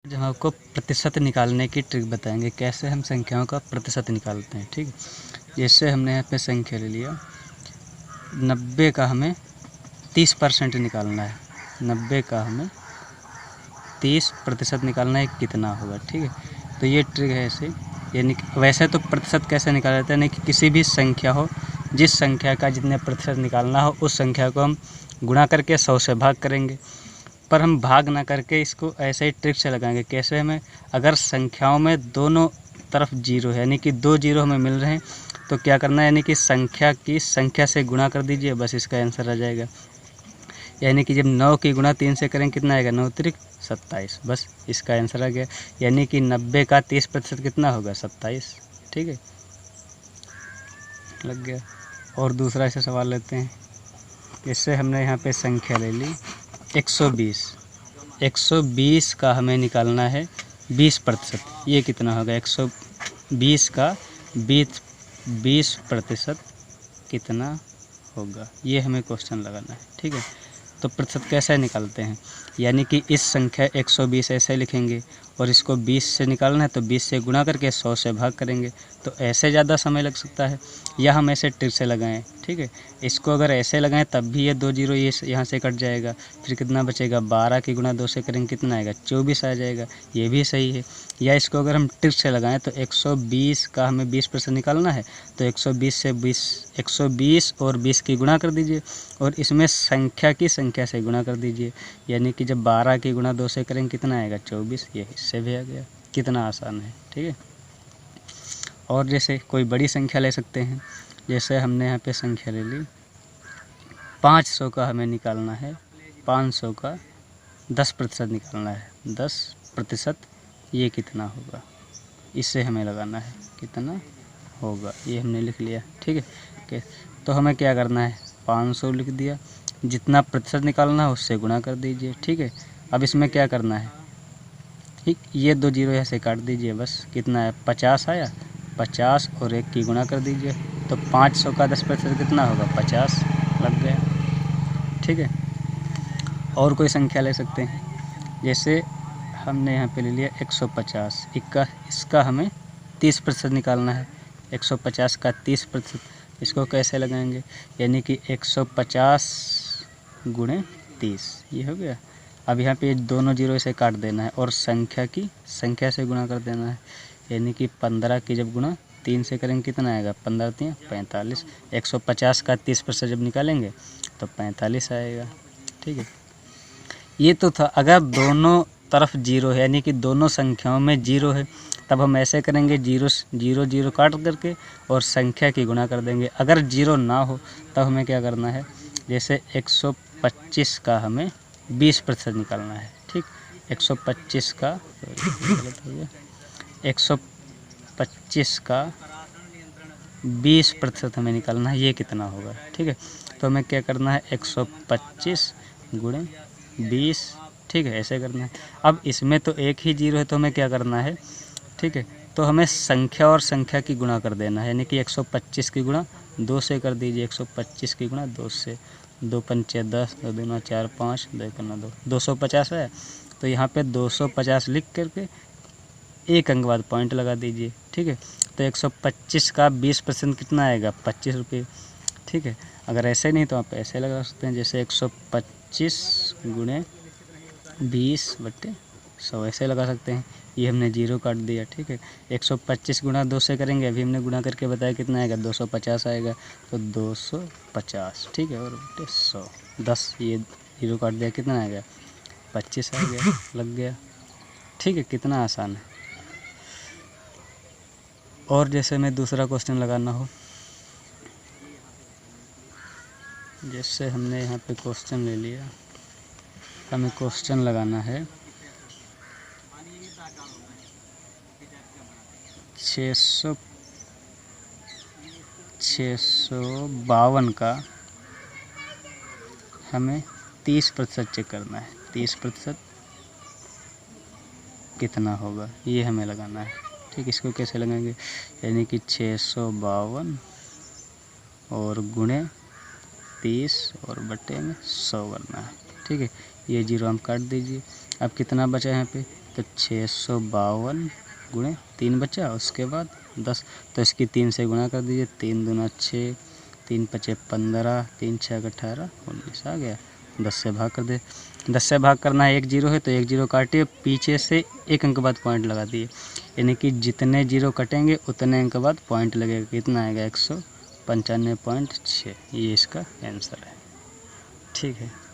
आज हम आपको प्रतिशत निकालने की ट्रिक बताएंगे, कैसे हम संख्याओं का प्रतिशत निकालते हैं। ठीक है, जैसे हमने यहाँ पे संख्या ले लिया 90 का हमें 30% निकालना है। 90 का हमें 30% निकालना है, कितना होगा। ठीक है, तो ये ट्रिक है ऐसे, यानी वैसे तो प्रतिशत कैसे निकाला जाता है, यानी कि किसी भी संख्या हो, जिस संख्या का जितने प्रतिशत निकालना हो उस संख्या को हम गुणा करके 100 से भाग करेंगे। पर हम भाग ना करके इसको ऐसे ही ट्रिक से लगाएंगे। कैसे? हमें अगर संख्याओं में दोनों तरफ जीरो है, यानी कि 2 जीरो हमें मिल रहे हैं, तो क्या करना है, यानी कि संख्या की संख्या से गुणा कर दीजिए, बस इसका आंसर आ जाएगा। यानी कि जब 9 की गुणा 3 से करेंगे कितना आएगा, 9 त्रिक 27, बस इसका आंसर आ गया। यानी कि 90 का 30% कितना होगा, 27। ठीक है, लग गया। और दूसरा ऐसा सवाल लेते हैं। इससे हमने यहाँ पे संख्या ले ली 120। 120 का हमें निकालना है 20%। ये कितना होगा, 120 का 20% कितना होगा, ये हमें क्वेश्चन लगाना है। ठीक है, तो प्रतिशत कैसे निकालते हैं, यानी कि इस संख्या 120 ऐसे लिखेंगे और इसको 20 से निकालना है, तो 20 से गुणा करके 100 से भाग करेंगे, तो ऐसे ज़्यादा समय लग सकता है, या हम ऐसे ट्रिक से लगाएं। ठीक है, इसको अगर ऐसे लगाएं तब भी ये 2 जीरो ये यहाँ से कट जाएगा, फिर कितना बचेगा, 12 की गुणा 2 से करेंगे कितना आएगा, 24 आ जाएगा, ये भी सही है। या इसको अगर हम ट्रिक से लगाएं तो 120 का हमें 20% निकालना है, तो 120 से 120 और 20 की गुणा कर दीजिए और इसमें संख्या की संख्या से गुणा कर दीजिए, यानी कि जब 12 की गुणा 2 से करेंगे कितना आएगा, 24। ये इससे भी आ गया। कितना आसान है। ठीक है, और जैसे कोई बड़ी संख्या ले सकते हैं, जैसे हमने यहाँ पे संख्या ले ली 500 का हमें निकालना है, 500 का 10% निकालना है, 10%, ये कितना होगा, इससे हमें लगाना है कितना होगा, ये हमने लिख लिया। ठीक है, तो हमें क्या करना है, 500 लिख दिया, जितना प्रतिशत निकालना है उससे गुणा कर दीजिए। ठीक है, अब इसमें क्या करना है, ठीक, ये 2 जीरो यहाँ से काट दीजिए, बस कितना है, 50 आया, 50 और 1 की गुणा कर दीजिए, तो 500 का 10% कितना होगा, 50, लग गया। ठीक है, और कोई संख्या ले सकते हैं, जैसे हमने यहाँ पे ले लिया 150, इसका हमें 30% निकालना है, 150 का 30%, इसको कैसे लगाएंगे, यानी कि 150 गुणे 30, ये हो गया। अब यहाँ पे दोनों जीरो से काट देना है और संख्या की संख्या से गुणा कर देना है, यानी कि 15 की जब गुणा 3 से करेंगे कितना आएगा, 15 3 45, 150 का 30% जब निकालेंगे तो 45 आएगा। ठीक है, ये तो था अगर दोनों तरफ जीरो है, यानी कि दोनों संख्याओं में जीरो है, तब हम ऐसे करेंगे, जीरो जीरो जीरो काट करके और संख्या की गुणा कर देंगे। अगर जीरो ना हो तब हमें क्या करना है, जैसे 125 का हमें 20% निकालना है। ठीक, 125 का 125 का 20% हमें निकालना है, ये कितना होगा। ठीक है, तो हमें क्या करना है, 125 गुणे 20। ठीक है, ऐसे करना है। अब इसमें तो एक ही जीरो है, तो हमें क्या करना है, ठीक है, तो हमें संख्या और संख्या की गुणा कर देना है, यानी कि 125 की गुणा 2 से कर दीजिए, 125 की गुणा 2 से, 2 पंचे 10, 2 दूना 4 5, 2 एक 2, 250 है, तो यहाँ पे 250 लिख करके एक अंक बाद पॉइंट लगा दीजिए। ठीक है, तो 125 का 20% कितना आएगा, 25 रुपये। ठीक है, अगर ऐसे नहीं तो आप ऐसे लगा सकते हैं, जैसे 125 गुणे 20/100, ऐसे लगा सकते हैं। ये हमने जीरो काट दिया। ठीक है, 125 गुणा 2 से करेंगे, अभी हमने गुणा करके बताया कितना आएगा, 250 आएगा, तो 250। ठीक है, और बटे 100, 10 ये जीरो काट दिया, कितना आएगा, 25 आ गया, लग गया। ठीक है, कितना आसान है। और जैसे मैं दूसरा क्वेश्चन लगाना हो, जैसे हमने यहाँ पे क्वेश्चन ले लिया, हमें क्वेश्चन लगाना है 652 का हमें 30% चेक करना है, 30% कितना होगा, ये हमें लगाना है। ठीक, इसको कैसे लगाएंगे, यानी कि 652 और गुणे 30 और बटे में 100 करना है। ठीक है, ये जीरो हम काट दीजिए। अब कितना बचा यहाँ पे, तो 652 गुणे 3 बचा, उसके बाद 10, तो इसकी 3 से गुणा कर दीजिए, 3 दूना 6, 3 पचे 15, 3 छः 18, 19 आ गया। 10 से भाग कर दे, 10 से भाग करना है, 1 जीरो है तो 1 जीरो काटिए, पीछे से 1 अंक बाद पॉइंट लगा दिए, यानी कि जितने जीरो कटेंगे उतने अंक बाद पॉइंट लगेगा। कितना आएगा? 195.6, ये इसका आंसर है। ठीक है।